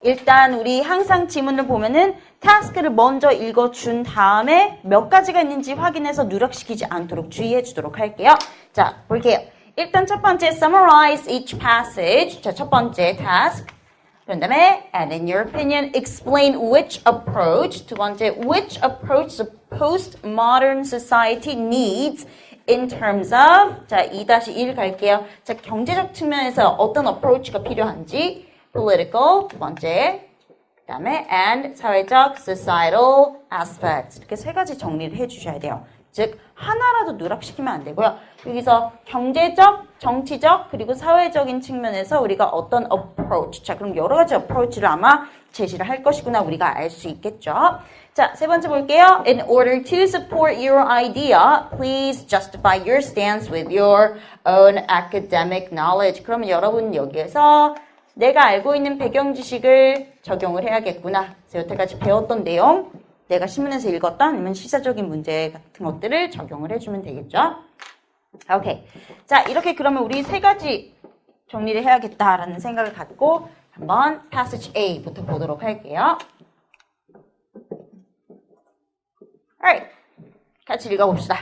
일단 우리 항상 지문을 보면은 task를 먼저 읽어준 다음에 몇 가지가 있는지 확인해서 누락시키지 않도록 주의해 주도록 할게요. 자, 볼게요. 일단 첫 번째 summarize each passage. 자, 첫 번째 task. 그런 다음에 and in your opinion explain which approach. 두 번째 which approach the postmodern society needs in terms of. 자, 2-1 갈게요. 자, 경제적 측면에서 어떤 approach가 필요한지. political, 두 번째, 그 다음에 and 사회적, societal aspects 이렇게 세 가지 정리를 해주셔야 돼요. 즉 하나라도 누락시키면 안 되고요. 여기서 경제적, 정치적, 그리고 사회적인 측면에서 우리가 어떤 approach, 자 그럼 여러 가지 approach를 아마 제시를 할 것이구나 우리가 알 수 있겠죠. 자, 세 번째 볼게요. In order to support your idea, please justify your stance with your own academic knowledge. 그러면 여러분 여기에서 내가 알고 있는 배경 지식을 적용을 해야겠구나. 그래서 여태까지 배웠던 내용, 내가 신문에서 읽었던 아니면 시사적인 문제 같은 것들을 적용을 해주면 되겠죠. 오케이. 자, 이렇게 그러면 우리 세 가지 정리를 해야겠다라는 생각을 갖고 한번 passage A부터 보도록 할게요. Alright. 같이 읽어봅시다.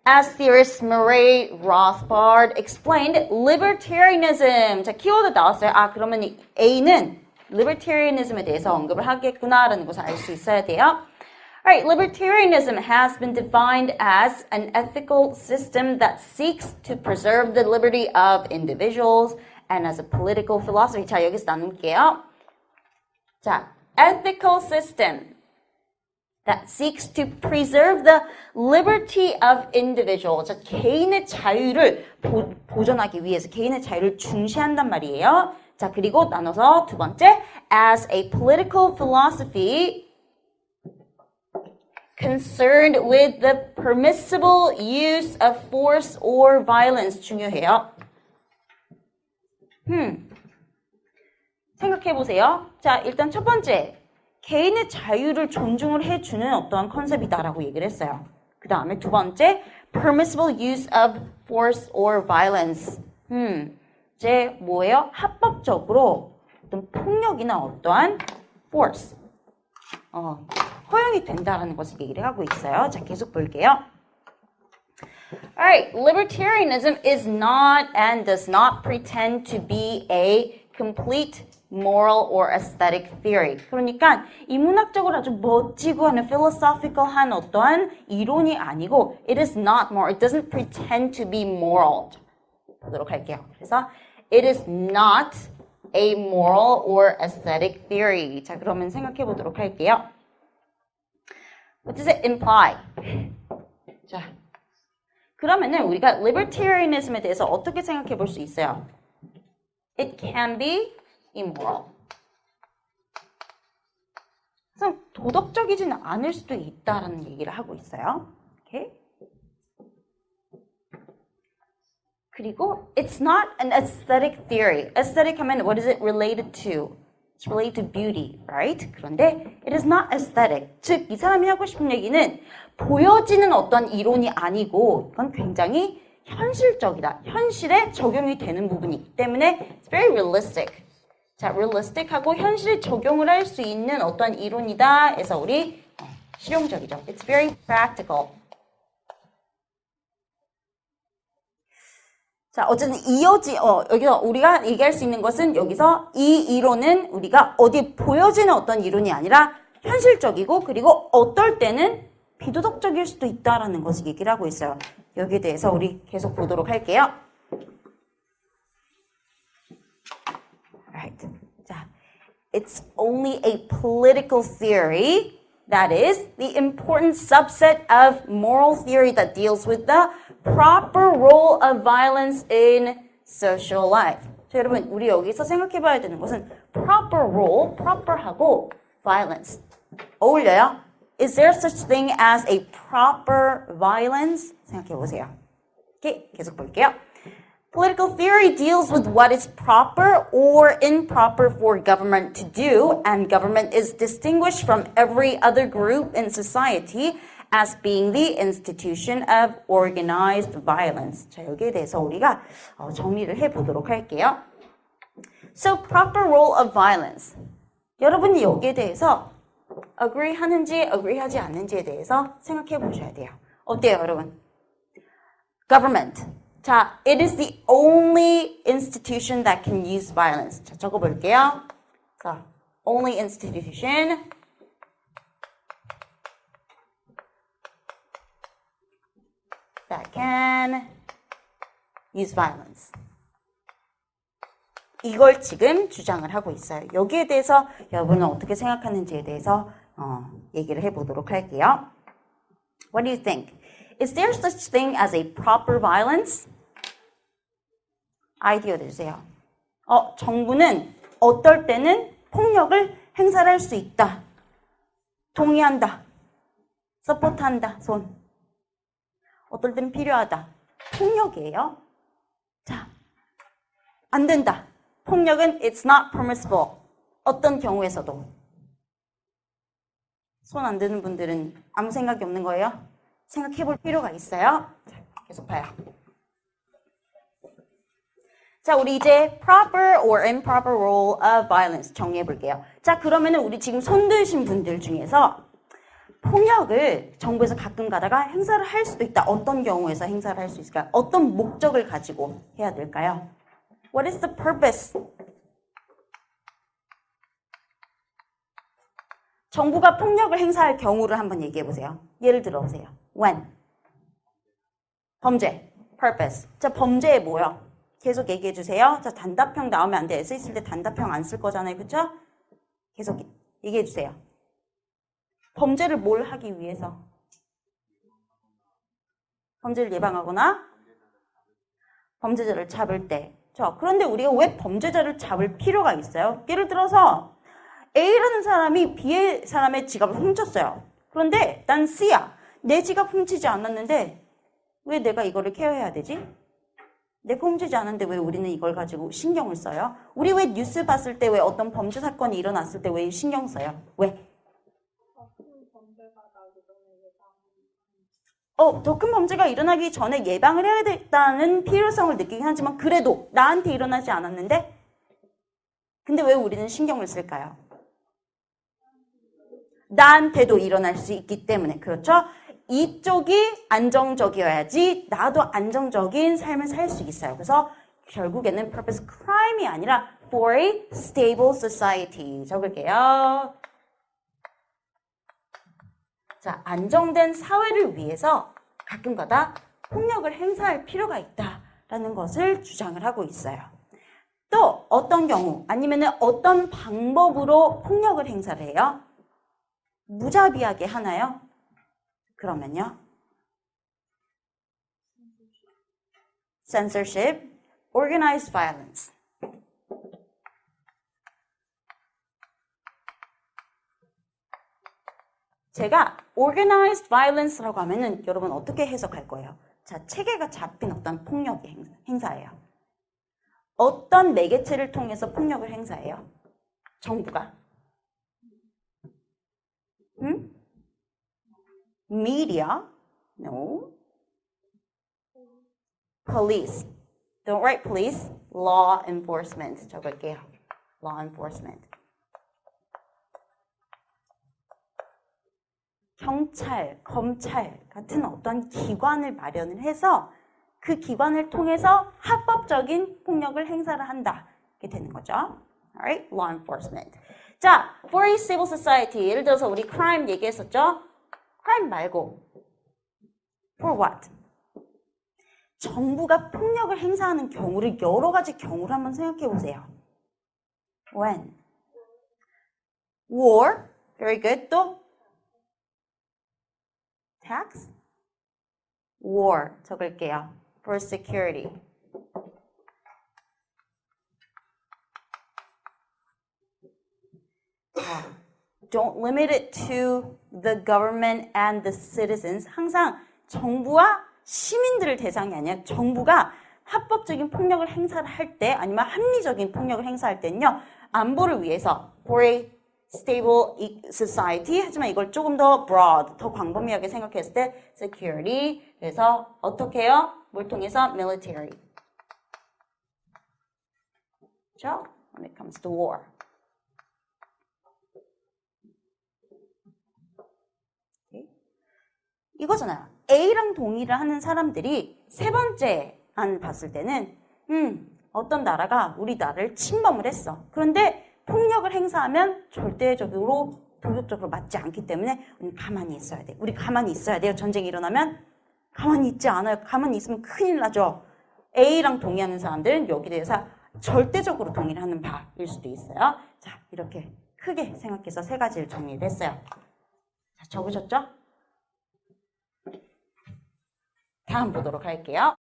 As theorist Murray Rothbard explained, libertarianism. 자, 키워드 나왔어요. 아, 그러면 이 A는 libertarianism에 대해서 언급을 하겠구나라는 것을 알 수 있어야 돼요. Alright, libertarianism has been defined as an ethical system that seeks to preserve the liberty of individuals and as a political philosophy. 자, 여기서 나눌게요. 자, ethical system that seeks to preserve the liberty of individuals. 자, 개인의 자유를 보존하기 위해서 개인의 자유를 중시한단 말이에요. 자, 그리고 나눠서 두 번째, as a political philosophy concerned with the permissible use of force or violence. 중요해요. 생각해 보세요. 자, 일단 첫 번째. 개인의 자유를 존중을 해주는 어떠한 컨셉이다라고 얘기를 했어요. 그 다음에 두 번째, permissible use of force or violence. 이제 뭐예요? 합법적으로 어떤 폭력이나 어떠한 force, 허용이 된다라는 것을 얘기를 하고 있어요. 자, 계속 볼게요. Alright, libertarianism is not and does not pretend to be a complete moral or aesthetic theory. 그러니까 이 문학적으로 아주 멋지고 하는 philosophical한 어떠한 이론이 아니고 it is not moral. It doesn't pretend to be moral. 보도록 할게요. 그래서 it is not a moral or aesthetic theory. 자, 그러면 생각해 보도록 할게요. What does it imply? 자, 그러면은 우리가 libertarianism에 대해서 어떻게 생각해 볼 수 있어요? It can be immoral. 그래서 도덕적이지는 않을 수도 있다라는 얘기를 하고 있어요. 오케이? 그리고 it's not an aesthetic theory. Aesthetic 하면 what is it related to? It's related to beauty, right? 그런데 it is not aesthetic. 즉, 이 사람이 하고 싶은 얘기는 보여지는 어떤 이론이 아니고 이건 굉장히 현실적이다. 현실에 적용이 되는 부분이기 때문에 it's very realistic. 자, realistic하고 현실에 적용을 할 수 있는 어떤 이론이다 해서 우리 실용적이죠. It's very practical. 자, 어쨌든 여기서 우리가 얘기할 수 있는 것은 여기서 이 이론은 우리가 어디에 보여지는 어떤 이론이 아니라 현실적이고 그리고 어떨 때는 비도덕적일 수도 있다라는 것을 얘기를 하고 있어요. 여기에 대해서 우리 계속 보도록 할게요. Right. 자, it's only a political theory that is the important subset of moral theory that deals with the proper role of violence in social life. 자, 여러분, 우리 여기서 생각해 봐야 되는 것은 proper role, proper하고 violence. 어울려요? Is there such thing as a proper violence? 생각해 보세요. 오케이, 계속 볼게요. Political theory deals with what is proper or improper for government to do, and government is distinguished from every other group in society as being the institution of organized violence. 자, 여기에 대해서 우리가 정리를 해보도록 할게요. So, proper role of violence. 여러분이 여기에 대해서 agree 하는지 agree 하지 않는지에 대해서 생각해 보셔야 돼요. 어때요, 여러분? Government. 자, it is the only institution that can use violence. 자, 적어볼게요. 자, only institution that can use violence. 이걸 지금 주장을 하고 있어요. 여기에 대해서 여러분은 어떻게 생각하는지에 대해서 얘기를 해보도록 할게요. What do you think? Is there such thing as a proper violence? 아이디어 주세요. 정부는 어떨 때는 폭력을 행사를 할 수 있다. 동의한다. 서포트한다. 손. 어떨 때는 필요하다. 폭력이에요. 자, 안 된다. 폭력은 it's not permissible. 어떤 경우에서도. 손 안 드는 분들은 아무 생각이 없는 거예요? 생각해 볼 필요가 있어요. 자, 계속 봐요. 자, 우리 이제 proper or improper role of violence 정리해 볼게요. 자, 그러면은 우리 지금 손 드신 분들 중에서 폭력을 정부에서 가끔 가다가 행사를 할 수도 있다. 어떤 경우에서 행사를 할 수 있을까요? 어떤 목적을 가지고 해야 될까요? What is the purpose? 정부가 폭력을 행사할 경우를 한번 얘기해 보세요. 예를 들어 보세요. When? 범죄. Purpose. 자, 범죄에 뭐요? 계속 얘기해 주세요. 자, 단답형 나오면 안 돼. 에세이 쓸 때 단답형 안 쓸 거잖아요. 그쵸? 계속 얘기해 주세요. 범죄를 뭘 하기 위해서? 범죄를 예방하거나 범죄자를 잡을 때. 그런데 우리가 왜 범죄자를 잡을 필요가 있어요? 예를 들어서 A라는 사람이 B의 사람의 지갑을 훔쳤어요. 그런데 난 C야. 내 지갑 훔치지 않았는데 왜 내가 이거를 케어해야 되지? 내가 훔치지 않았는데 왜 우리는 이걸 가지고 신경을 써요? 우리 왜 뉴스 봤을 때 왜 어떤 범죄 사건이 일어났을 때 왜 신경 써요? 왜? 더 큰 범죄가 일어나기 전에 예방을 해야 되겠다는 필요성을 느끼긴 하지만 그래도 나한테 일어나지 않았는데 근데 왜 우리는 신경을 쓸까요? 나한테도 일어날 수 있기 때문에 그렇죠? 이쪽이 안정적이어야지 나도 안정적인 삶을 살 수 있어요. 그래서 결국에는 purpose crime이 아니라 for a stable society 적을게요. 자, 안정된 사회를 위해서 가끔가다 폭력을 행사할 필요가 있다라는 것을 주장을 하고 있어요. 또 어떤 경우 아니면 어떤 방법으로 폭력을 행사를 해요? 무자비하게 하나요? 그러면요. Censorship, organized violence. 제가 organized violence라고 하면은 여러분 어떻게 해석할 거예요? 자, 체계가 잡힌 어떤 폭력의 행사예요. 어떤 매개체를 통해서 폭력을 행사해요? 정부가. Media? No. Police. Don't write police. Law enforcement. 적을게요. Law enforcement. 경찰, 검찰 같은 어떤 기관을 마련을 해서 그 기관을 통해서 합법적인 폭력을 행사를 한다. 이렇게 되는 거죠. Alright? Law enforcement. 자, for a civil society. 예를 들어서 우리 crime 얘기했었죠? crime 말고 for what? 정부가 폭력을 행사하는 경우를 여러 가지 경우를 한번 생각해 보세요. When? War. Very good. 또 tax? War. 적을게요. For security. Don't limit it to the government and the citizens. 항상 정부와 시민들을 대상이 아니라 정부가 합법적인 폭력을 행사를 할 때 아니면 합리적인 폭력을 행사할 때는요. 안보를 위해서 for a stable society 하지만 이걸 조금 더 broad, 더 광범위하게 생각했을 때 security. 그래서 어떻게 해요? 뭘 통해서? military. 그렇죠? When it comes to war. 이거잖아요. A랑 동의를 하는 사람들이 세 번째 안을 봤을 때는 어떤 나라가 우리 나라를 침범을 했어. 그런데 폭력을 행사하면 절대적으로 도덕적으로 맞지 않기 때문에 우리 가만히 있어야 돼. 우리 가만히 있어야 돼요. 전쟁이 일어나면 가만히 있지 않아요. 가만히 있으면 큰일 나죠. A랑 동의하는 사람들은 여기에 대해서 절대적으로 동의를 하는 바일 수도 있어요. 자, 이렇게 크게 생각해서 세 가지를 정리를 했어요. 자, 적으셨죠? 다음 보도록 할게요.